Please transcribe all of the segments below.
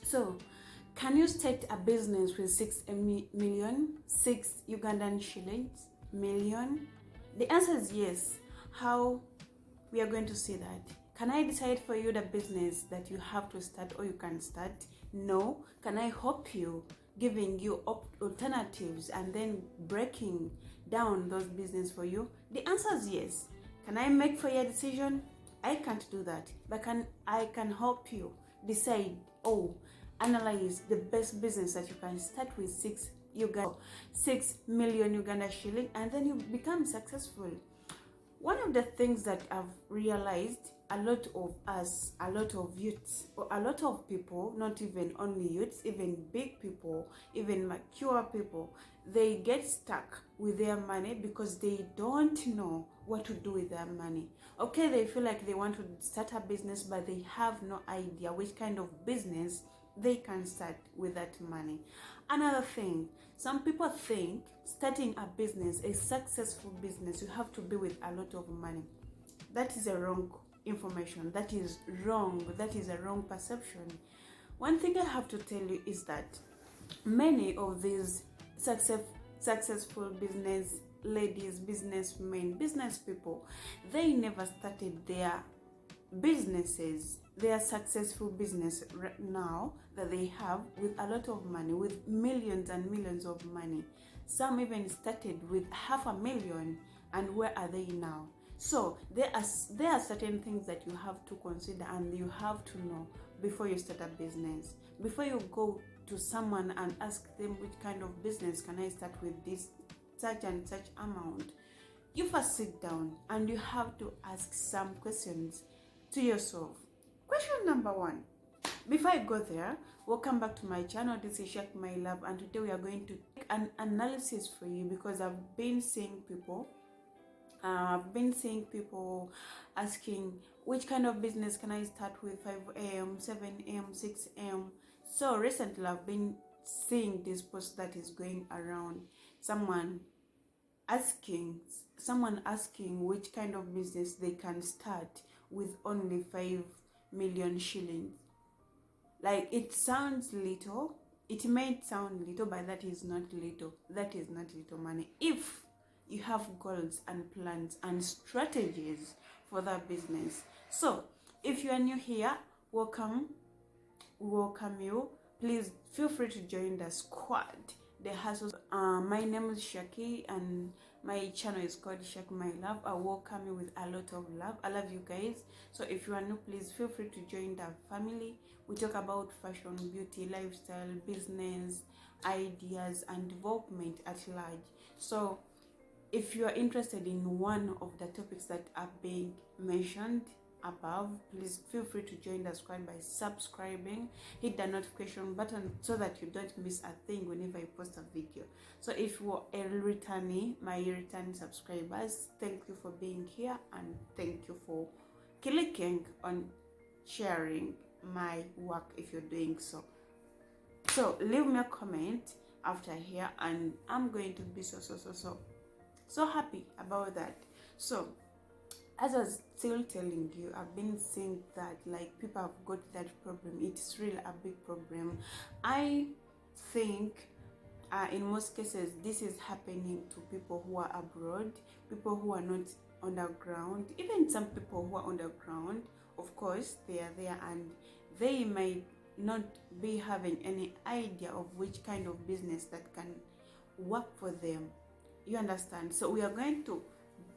So, can you start a business with 6 Ugandan shillings million? The answer is yes. How we are going to see that? Can I decide for you the business that you have to start or you can start? No. Can I help you, giving you alternatives and then breaking down those business for you? The answer is yes. Can I make for your decision? I can't do that, but I can help you decide, analyze the best business that you can start with 6 million Uganda shilling, and then you become successful. One of the things that I've realized, a lot of us, a lot of youths, or a lot of people, not even only youths, even big people, even mature people, they get stuck with their money because they don't know what to do with their money. Okay, they feel like they want to start a business, but they have no idea which kind of business they can start with that money. Another thing, some people think starting a business, a successful business, you have to be with a lot of money. That is a wrong information. That is wrong. That is a wrong perception. One thing I have to tell you is that many of these successful business ladies, businessmen, business people, they never started their businesses, their successful business right now that they have with a lot of money, with millions and millions of money. Some even started with $500,000, and where are they now? So there are certain things that you have to consider and you have to know before you start a business. Before you go to someone and ask them which kind of business can I start with this such and such amount, you first sit down and you have to ask some questions to yourself. Question number 1. Before I go there, welcome back to my channel. This is Shak My Love, and today we are going to take an analysis for you because I've been seeing people asking which kind of business can I start with 5 a.m., 7 a.m., 6 a.m. So recently I've been seeing this post that is going around, someone asking which kind of business they can start with only 5 million shillings. Like, it sounds little, it may sound little, but that is not little. That is not little money if you have goals and plans and strategies for that business. So if you are new here, welcome you. Please feel free to join the squad, the hustle. My name is Shaki and my channel is called Shak My Love. I welcome you with a lot of love. I love you guys. So if you are new, please feel free to join the family. We talk about fashion, beauty, lifestyle, business, ideas, and development at large. So if you are interested in one of the topics that are being mentioned above, please feel free to join the squad by subscribing. Hit the notification button so that you don't miss a thing whenever I post a video. So if you are a returnee, my return subscribers, thank you for being here and thank you for clicking on sharing my work if you're doing so. So leave me a comment after here and I'm going to be so happy about that. So as I was still telling you, I've been seeing that like people have got that problem. It's really a big problem. I think in most cases this is happening to people who are abroad, people who are not underground, even some people who are underground. Of course they are there and they might not be having any idea of which kind of business that can work for them. You understand? So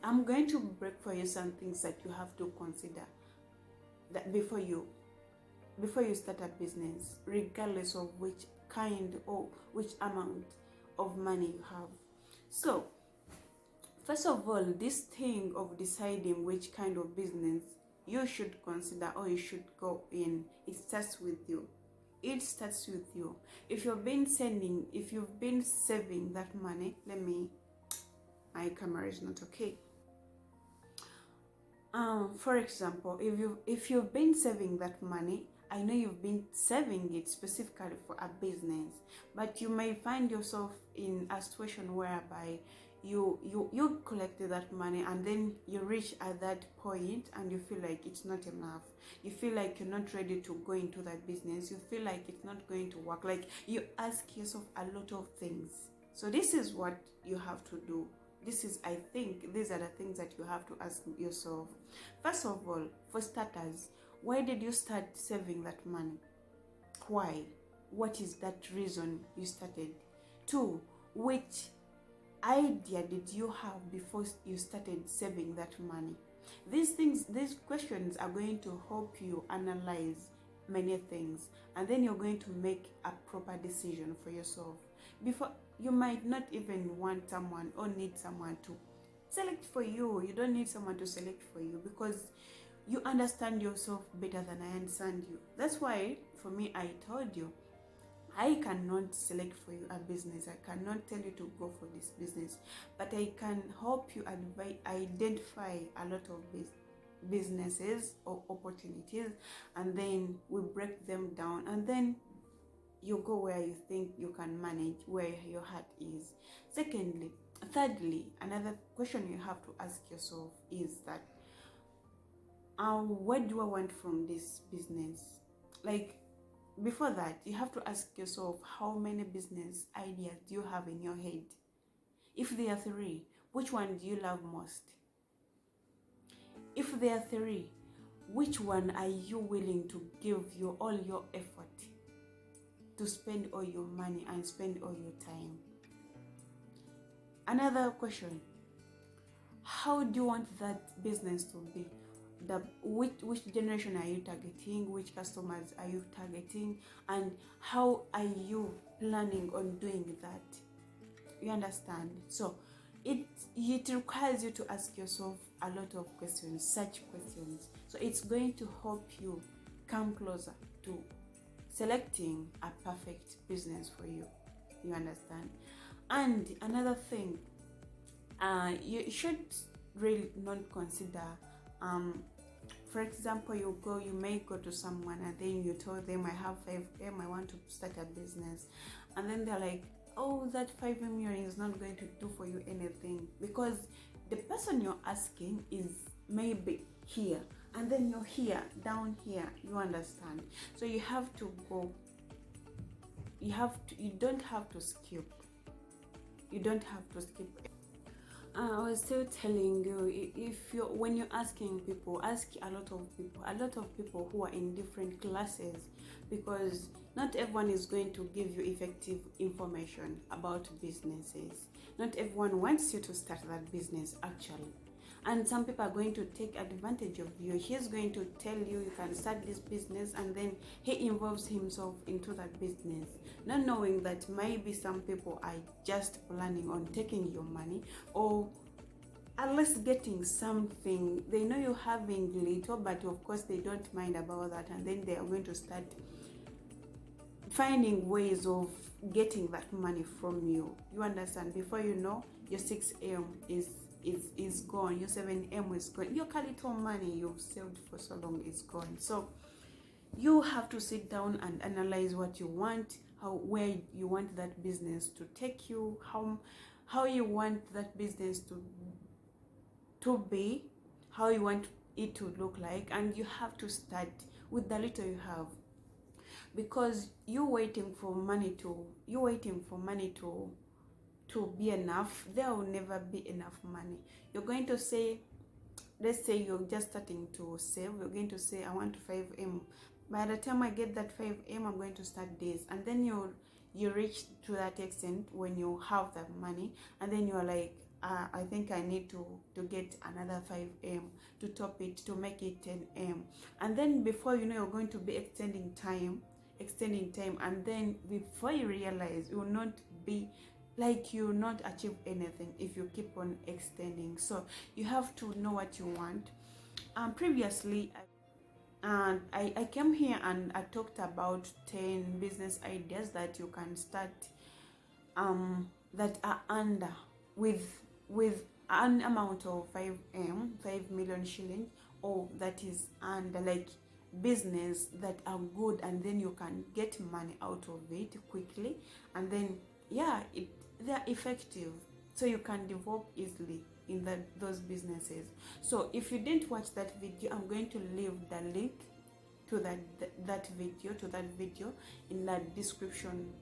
I'm going to break for you some things that you have to consider that before you start a business, regardless of which kind or which amount of money you have. So first of all, this thing of deciding which kind of business you should consider or you should go in, it starts with you. It starts with you. If you've been saving that money, my camera is not okay. For example, if you've been saving that money, I know you've been saving it specifically for a business, but you may find yourself in a situation whereby you collected that money, and then you reach at that point and you feel like it's not enough. You feel like you're not ready to go into that business. You feel like it's not going to work. Like, you ask yourself a lot of things. So this is what you have to do. I think these are the things that you have to ask yourself. First of all, for starters, why did you start saving that money? Why? What is that reason you started? Two, which idea did you have before you started saving that money? These questions are going to help you analyze many things, and then you're going to make a proper decision for yourself. Before, you might not even want someone or need someone to select for you. You don't need someone to select for you, because you understand yourself better than I understand you. That's why, for me, I told you, I cannot select for you a business. I cannot tell you to go for this business, but I can help you identify a lot of businesses or opportunities, and then we break them down, and then you go where you think you can manage, where your heart is. Thirdly, another question you have to ask yourself is that, what do I want from this business? Like, before that, you have to ask yourself, how many business ideas do you have in your head? If there are 3, which one do you love most? If there are 3, which one are you willing to give all your effort, to spend all your money and spend all your time? Another question, how do you want that business to be? Which generation are you targeting? Which customers are you targeting? And how are you planning on doing that? You understand? So it requires you to ask yourself a lot of questions, such questions. So it's going to help you come closer to selecting a perfect business for you. You understand? And another thing, you should really not consider, for example, you may go to someone and then you tell them, I have 5M, I want to start a business, and then they're like, oh, that 5M is not going to do for you anything, because the person you're asking is maybe here, and then you're here, down here. You understand? So you have to go, you don't have to skip. I was still telling you, when you're asking people, ask a lot of people who are in different classes, because not everyone is going to give you effective information about businesses. Not everyone wants you to start that business, actually. And some people are going to take advantage of you. He's going to tell you can start this business, and then he involves himself into that business, not knowing that maybe some people are just planning on taking your money, or at least getting something. They know you're having little, but of course they don't mind about that, and then they are going to start finding ways of getting that money from you. You understand? Before you know, your 6M is gone, your 7M is gone, your little money you've saved for so long is gone. So you have to sit down and analyze what you want, where you want that business to take you, how you want that business to be, how you want it to look like, and you have to start with the little you have, because you're waiting for money to be enough. There will never be enough money. You're going to say, let's say you're just starting to save, you're going to say, I want 5M. By the time I get that 5M, I'm going to start this. And then you reach to that extent when you have that money, and then you're like, I think I need to get another 5M to top it, to make it 10M. And then before you know, you're going to be extending time, and then before you realize, you will not be like, you not achieve anything if you keep on extending. So you have to know what you want. Previously, I came here and I talked about 10 business ideas that you can start, that are under with an amount of 5 million shillings, or that is under, like, business that are good, and then you can get money out of it quickly, and then they're effective. so you can develop easily in those businesses. So if you didn't watch that video, I'm going to leave the link to that video in the description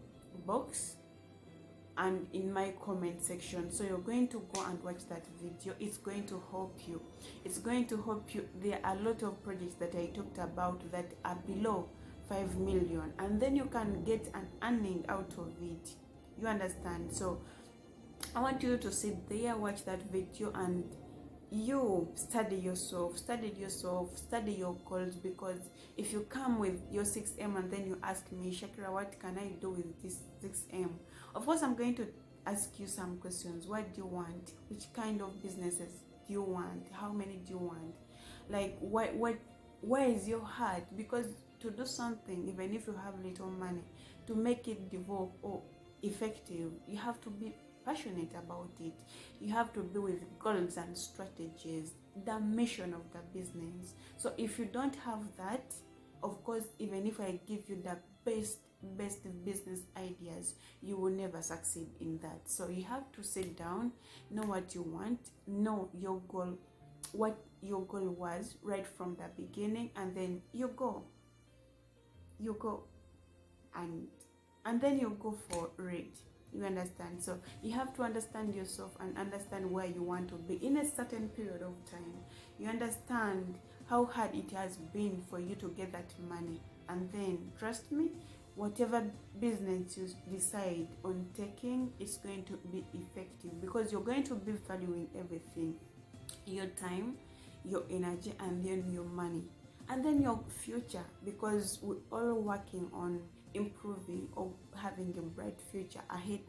box and in my comment section. So you're going to go and watch that video. It's going to help you. There are a lot of projects that I talked about that are below 5 million, and then you can get an earning out of it. You understand? So I want you to sit there, watch that video, and you study yourself, study your goals. Because if you come with your 6M and then you ask me, Shakira, what can I do with this 6M? Of course, I'm going to ask you some questions. What do you want? Which kind of businesses do you want? How many do you want? Like, where is your heart? Because to do something, even if you have little money, to make it develop or effective, you have to be passionate about it. You have to be with goals and strategies, the mission of the business. So if you don't have that, of course, even if I give you the best business ideas, you will never succeed in that. So you have to sit down, know what you want, know your goal, what your goal was right from the beginning, and then you go and then you go for it. You understand? So you have to understand yourself and understand where you want to be in a certain period of time. You understand how hard it has been for you to get that money, and then trust me, whatever business you decide on taking is going to be effective, because you're going to be valuing everything: your time, your energy, and then your money, and then your future, because we're all working on improving or having a bright future ahead.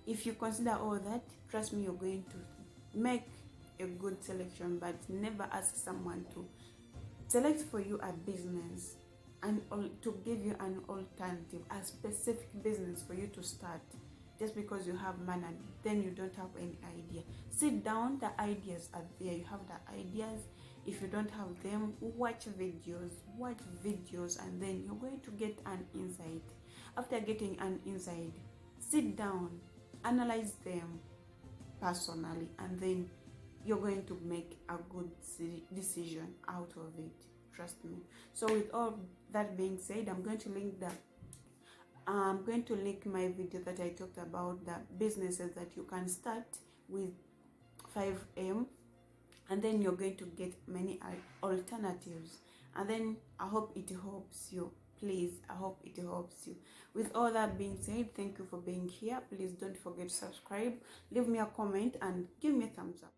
If you consider all that, trust me, you're going to make a good selection. But never ask someone to select for you a business and to give you an alternative, a specific business for you to start, just because you have money and then you don't have any idea. Sit down, the ideas are there. You have the ideas. If you don't have them, watch videos, and then you're going to get an insight. After getting an insight, sit down, analyze them personally, and then you're going to make a good decision out of it. Trust me. So with all that being said, I'm going to link my video that I talked about the businesses that you can start with 5M, and then you're going to get many alternatives. And then I hope it helps you. Please, I hope it helps you. With all that being said, thank you for being here. Please don't forget to subscribe, leave me a comment, and give me a thumbs up.